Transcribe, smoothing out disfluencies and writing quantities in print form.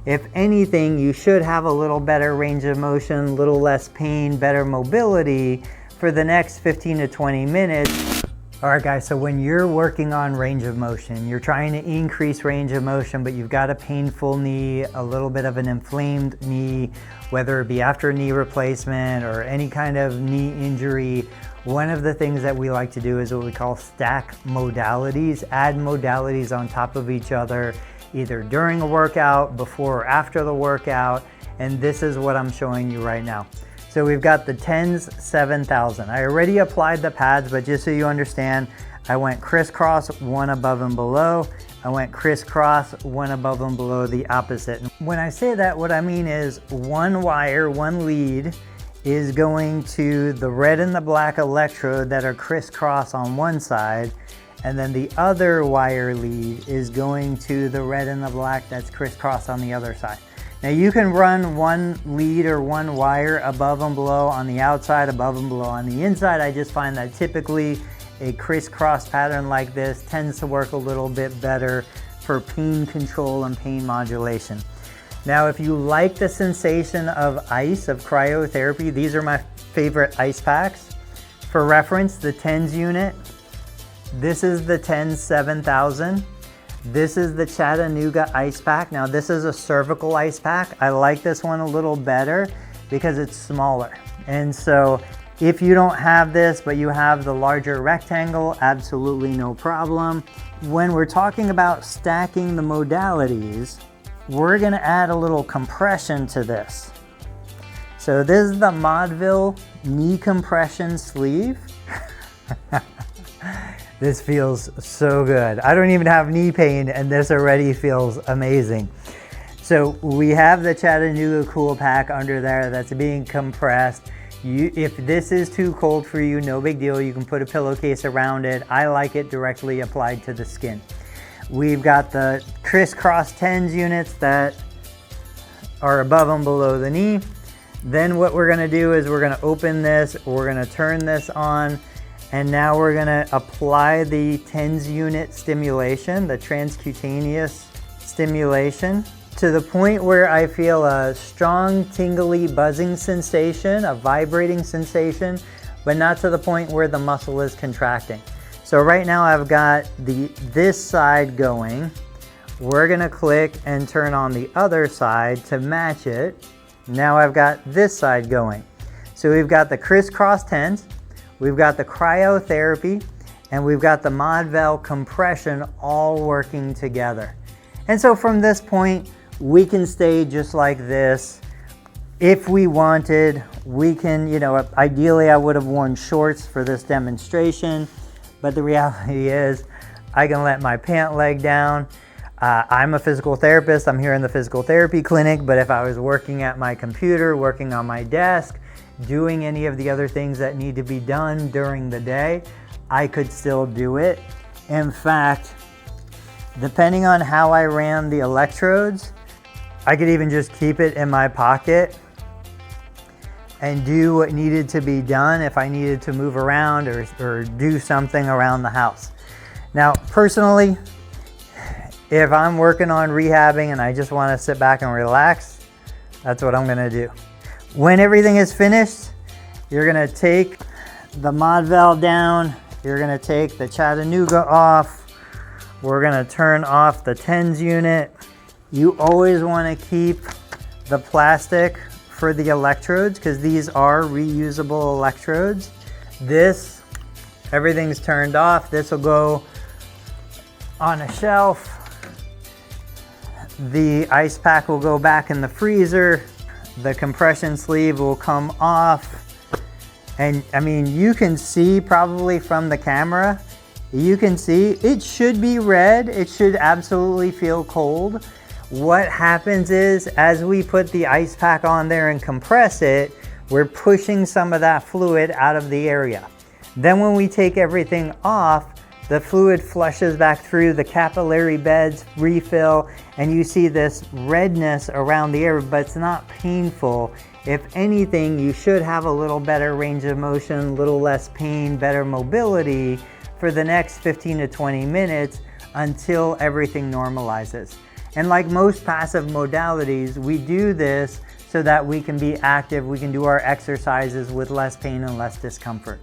If anything, you should have a little better range of motion, a little less pain, better mobility for the next 15 to 20 minutes. All right guys, so when you're working on range of motion, you're trying to increase range of motion, but you've got a painful knee, a little bit of an inflamed knee, whether it be after a knee replacement or any kind of knee injury, one of the things that we like to do is what we call stack modalities, add modalities on top of each other, either during a workout, before or after the workout, and this is what I'm showing you right now. So we've got the 10s 7,000. I already applied the pads, but just so you understand, I went crisscross, one above and below. I went crisscross, one above and below the opposite. When I say that, what I mean is one wire, one lead is going to the red and the black electrode that are crisscross on one side, and then the other wire lead is going to the red and the black that's crisscross on the other side. Now you can run one lead or one wire above and below on the outside, above and below on the inside. I just find that typically a crisscross pattern like this tends to work a little bit better for pain control and pain modulation. Now, if you like the sensation of ice, of cryotherapy, these are my favorite ice packs. For reference, the 10s unit, this is the 10s 7,000. This is the Chattanooga ice pack. Now, this is a cervical ice pack. I like this one a little better because it's smaller. And so if you don't have this, but you have the larger rectangle, absolutely no problem. When we're talking about stacking the modalities, we're gonna add a little compression to this. So this is the Modville knee compression sleeve. This feels so good. I don't even have knee pain and this already feels amazing. So we have the Chattanooga Cool Pack under there that's being compressed. If this is too cold for you, no big deal. You can put a pillowcase around it. I like it directly applied to the skin. We've got the crisscross 10s units that are above and below the knee. Then what we're gonna do is we're gonna open this, we're gonna turn this on, and now we're gonna apply the 10s unit stimulation, the transcutaneous stimulation, to the point where I feel a strong tingly buzzing sensation, a vibrating sensation, but not to the point where the muscle is contracting. So right now I've got this side going. We're gonna click and turn on the other side to match it. Now I've got this side going. So we've got the crisscross 10s, we've got the cryotherapy, and we've got the Modville compression all working together. And so from this point, we can stay just like this. If we wanted, we can, ideally I would have worn shorts for this demonstration, but the reality is I can let my pant leg down. I'm a physical therapist. I'm here in the physical therapy clinic, but if I was working at my computer, working on my desk, doing any of the other things that need to be done during the day, I could still do it. In fact, depending on how I ran the electrodes, I could even just keep it in my pocket and do what needed to be done if I needed to move around or do something around the house. Now, personally, if I'm working on rehabbing and I just want to sit back and relax, that's what I'm gonna do. When everything is finished, you're gonna take the Modville down, you're gonna take the Chattanooga off, we're gonna turn off the 10s unit. You always wanna keep the plastic for the electrodes because these are reusable electrodes. This, everything's turned off. This will go on a shelf. The ice pack will go back in the freezer. The compression sleeve will come off. And I mean, you can see probably from the camera, you can see it should be red. It should absolutely feel cold. What happens is, as we put the ice pack on there and compress it, we're pushing some of that fluid out of the area. Then when we take everything off, the fluid flushes back through, the capillary beds refill, and you see this redness around the area, but it's not painful. If anything, you should have a little better range of motion, a little less pain, better mobility for the next 15 to 20 minutes until everything normalizes. And like most passive modalities, we do this so that we can be active, we can do our exercises with less pain and less discomfort.